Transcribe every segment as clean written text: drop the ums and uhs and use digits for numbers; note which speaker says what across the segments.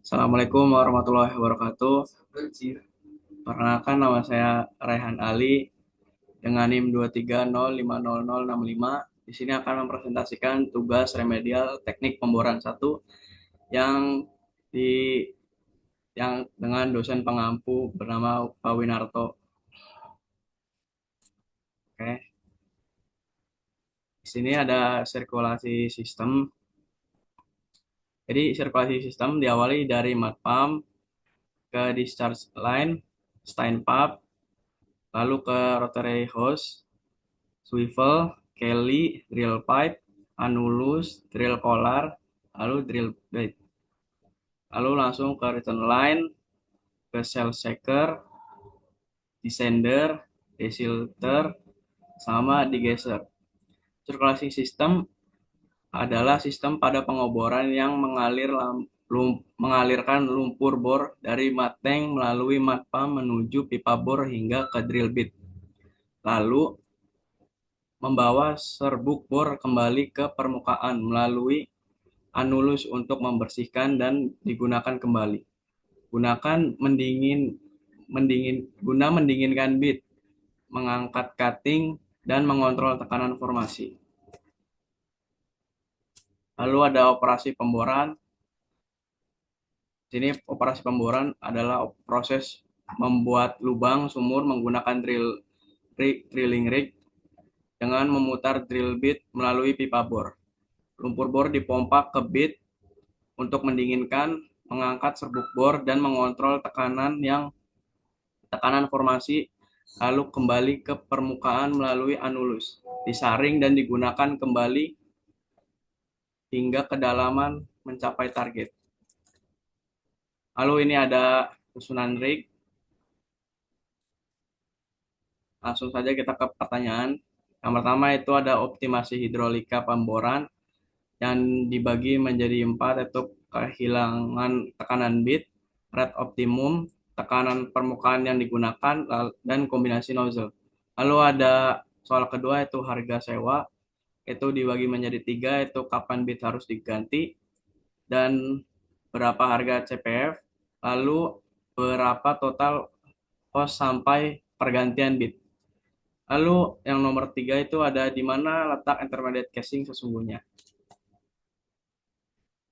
Speaker 1: Assalamualaikum warahmatullahi wabarakatuh. Perkenalkan, nama saya Raihan Ali dengan NIM 2305065. Di sini akan mempresentasikan tugas remedial teknik pemboran satu yang di yang dengan dosen pengampu bernama Pak Winarto. Oke. Di sini ada sirkulasi sistem. Jadi sirkulasi sistem diawali dari mud pump ke discharge line, steam pump, lalu ke rotary hose, swivel, Kelly, drill pipe, annulus, drill collar, lalu drill bit. Lalu langsung ke return line, ke shell shaker, descender, desilter, sama degasser. Sirkulasi sistem adalah sistem pada pengoboran yang mengalirkan lumpur bor dari mud tank melalui mud pump menuju pipa bor hingga ke drill bit. Lalu membawa serbuk bor kembali ke permukaan melalui anulus untuk membersihkan dan digunakan kembali. Gunakan guna mendinginkan bit, mengangkat cutting, dan mengontrol tekanan formasi. Lalu ada operasi pemboran. Sini operasi pemboran adalah proses membuat lubang sumur menggunakan drilling rig dengan memutar drill bit melalui pipa bor. Lumpur bor dipompa ke bit untuk mendinginkan, mengangkat serbuk bor, dan mengontrol tekanan formasi, lalu kembali ke permukaan melalui anulus, disaring dan digunakan kembali hingga kedalaman mencapai target. Lalu ini ada susunan rig. Langsung saja kita ke pertanyaan. Yang pertama itu ada optimasi hidrolika pemboran yang dibagi menjadi 4, yaitu kehilangan tekanan bit, rate optimum, tekanan permukaan yang digunakan, dan kombinasi nozzle. Lalu ada soal kedua itu harga sewa, itu dibagi menjadi 3, itu kapan bit harus diganti, dan berapa harga CPF, lalu berapa total cost sampai pergantian bit. Lalu yang nomor 3 itu ada di mana letak intermediate casing sesungguhnya.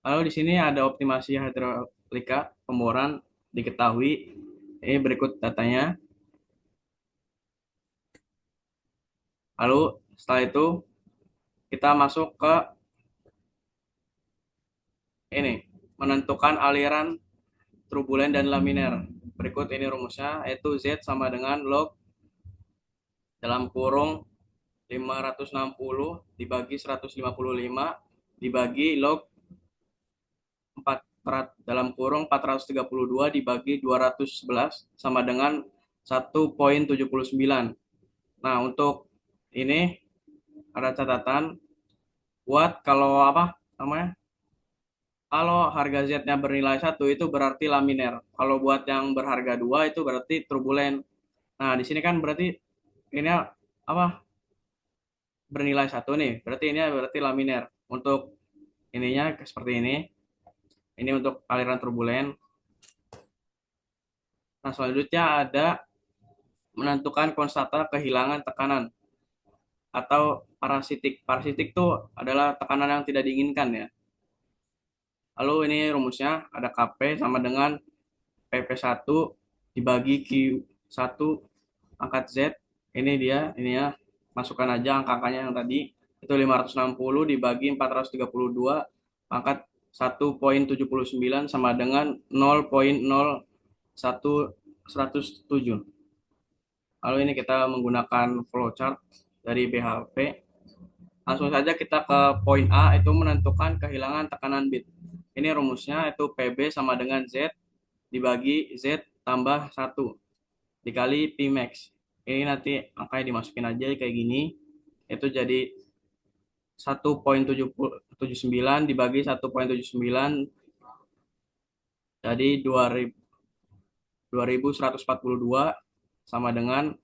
Speaker 1: Lalu di sini ada optimasi hidrolika pemboran diketahui. Ini berikut datanya. Lalu setelah itu kita masuk ke ini, menentukan aliran turbulen dan laminer. Berikut ini rumusnya, yaitu Z sama dengan log dalam kurung 560 dibagi 155 dibagi log 4 dalam kurung 432 dibagi 211 sama dengan 1,79. Nah, untuk ini ada catatan buat kalau apa namanya? Kalau harga Z-nya bernilai 1 itu berarti laminer. Kalau buat yang berharga 2 itu berarti turbulen. Nah, di sini kan berarti ini apa? Bernilai 1 nih. Berarti ini berarti laminer. Untuk ininya seperti ini. Ini untuk aliran turbulen. Nah, selanjutnya ada menentukan konstanta kehilangan tekanan atau parasitik. Parasitik itu adalah tekanan yang tidak diinginkan ya. Lalu ini rumusnya ada Kp sama dengan PP1 dibagi Q1 pangkat Z. Ini dia, ini ya. Masukkan aja angka-angkanya yang tadi. Itu 560 dibagi 432 pangkat 1,79 sama dengan 0,0107. Lalu ini kita menggunakan flowchart dari BHP. Langsung saja kita ke poin A, itu menentukan kehilangan tekanan bit. Ini rumusnya, itu PB sama dengan Z dibagi Z tambah 1 dikali P max. Ini nanti angkanya dimasukin aja kayak gini. Itu jadi 1,79 dibagi 1,79 jadi 2142 sama dengan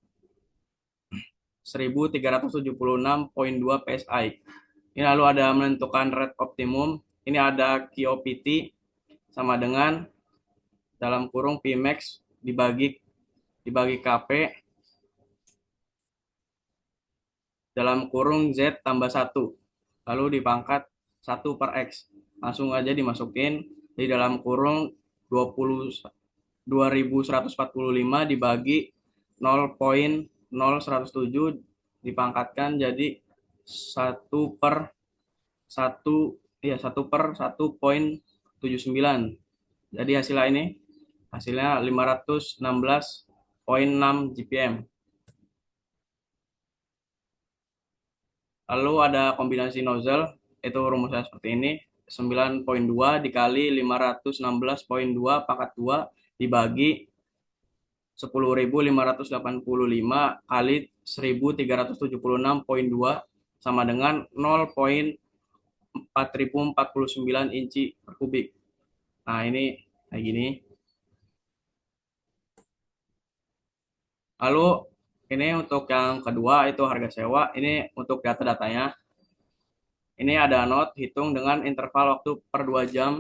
Speaker 1: 1376,2 PSI. Ini lalu ada menentukan rate optimum. ini ada QOPT sama dengan dalam kurung Pmax dibagi KP dalam kurung Z tambah 1. Lalu dipangkat 1/X. Langsung aja dimasukin di dalam kurung 2145 dibagi 0,0107 dipangkatkan jadi 1/1, ya 1/1,79. Jadi hasilnya 516,6 GPM. Lalu ada kombinasi nozzle, itu rumusnya seperti ini. 9,2 dikali 516,2 pangkat 2 dibagi 10.585 kali 1.376,2 sama dengan 0,4049 inci per kubik. Nah, ini kayak gini. Lalu ini untuk yang kedua itu harga sewa. Ini untuk data-datanya. Ini ada not hitung dengan interval waktu per 2 jam.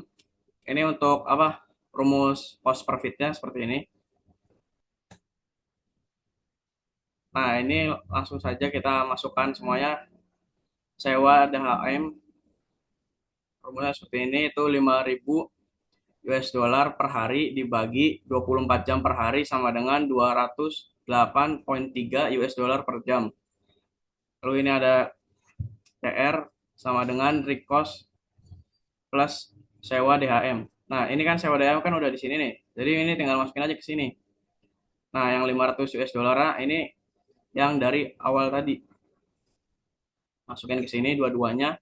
Speaker 1: Ini untuk apa? Rumus cost profitnya seperti ini. Nah, ini langsung saja kita masukkan semuanya. Sewa DHM rumusnya seperti ini, itu 5.000 US dollar per hari dibagi 24 jam per hari sama dengan 208,3 US dollar per jam. Lalu ini ada TR sama dengan recost plus sewa DHM. Nah, ini kan sewa DHM kan udah di sini nih. Jadi ini tinggal masukin aja ke sini. Nah, yang 500 US dollar ini yang dari awal tadi. Masukin ke sini dua-duanya,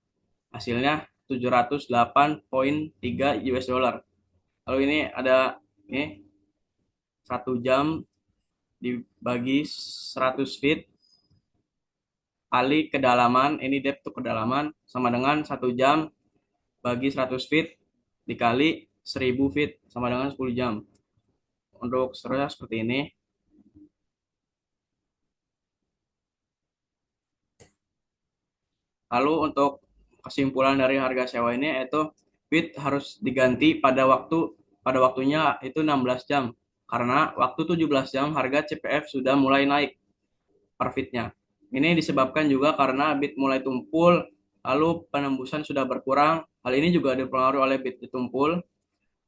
Speaker 1: hasilnya 708,3 US dollar. Lalu ini ada ini 1 jam dibagi 100 feet kali kedalaman, ini depth to kedalaman sama dengan 1 jam bagi 100 feet dikali 1000 feet sama dengan 10 jam. Untuk seterusnya seperti ini. Lalu untuk kesimpulan dari harga sewa ini yaitu bit harus diganti pada waktunya itu 16 jam. Karena waktu 17 jam harga CPF sudah mulai naik per fitnya. Ini disebabkan juga karena bit mulai tumpul, lalu penembusan sudah berkurang. Hal ini juga dipengaruhi oleh bit ditumpul.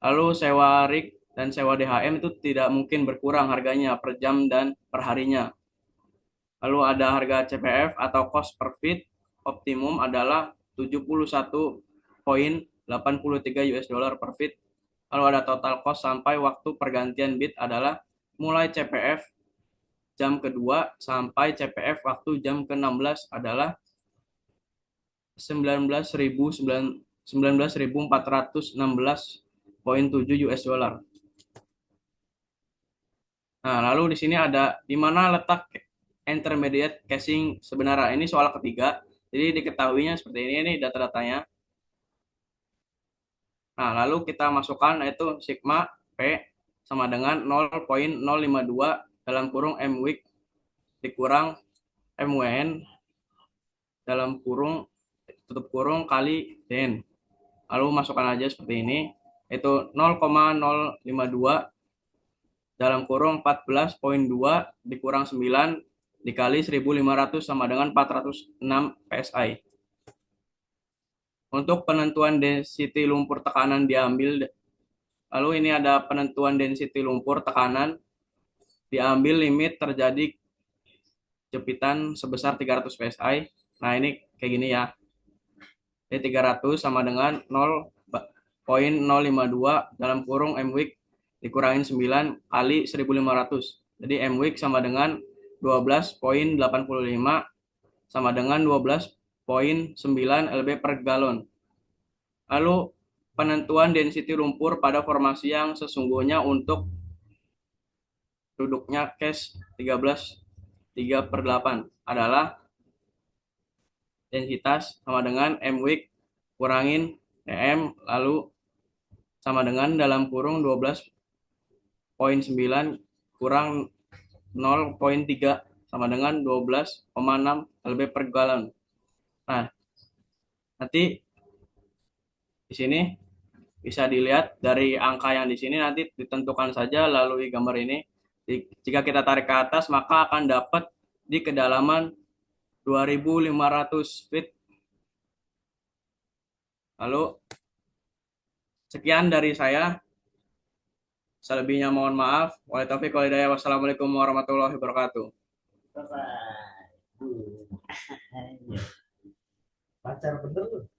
Speaker 1: Lalu sewa rig dan sewa DHM itu tidak mungkin berkurang harganya per jam dan per harinya. Lalu ada harga CPF atau cost per feet optimum adalah 71,83 US dollar per feet. Lalu ada total cost sampai waktu pergantian bit adalah mulai CPF jam kedua sampai CPF waktu jam ke-16 adalah 19.416,7 US dollar. Nah, lalu di sini ada di mana letak intermediate casing sebenarnya. Ini soal ketiga. Jadi diketahuinya seperti ini data-datanya. Nah, lalu kita masukkan yaitu sigma P sama dengan 0,052 dalam kurung M week dikurang MWN dalam kurung tutup kurung kali Den. Lalu masukkan aja seperti ini. Itu 0,052 dalam kurung 14,2 dikurang 9 dikali 1.500 sama dengan 406 PSI. Untuk penentuan density lumpur tekanan diambil. Lalu ini ada penentuan density lumpur tekanan. Diambil limit terjadi jepitan sebesar 300 PSI. Nah, ini kayak gini ya. Jadi 300 sama dengan 0,052 dalam kurung M week dikurangin 9 kali 1.500. Jadi M week sama dengan 12,85 sama dengan 12,9 lb per galon. Lalu penentuan density lumpur pada formasi yang sesungguhnya untuk duduknya case 13,3/8 adalah densitas sama dengan M week kurangin EM lalu sama dengan dalam kurung 12,9 kurang 0,3 sama dengan 12,6 lb per galon. Nah, nanti di Di sini bisa dilihat dari angka yang di sini nanti ditentukan saja melalui gambar ini. Jika kita tarik ke atas maka akan dapat di kedalaman 2.500 feet. Lalu sekian dari saya. Selebihnya mohon maaf. Wallaikumsalam taufiq wal hidayah. Wassalamualaikum warahmatullahi wabarakatuh.
Speaker 2: Selesai. Pacar bener tuh.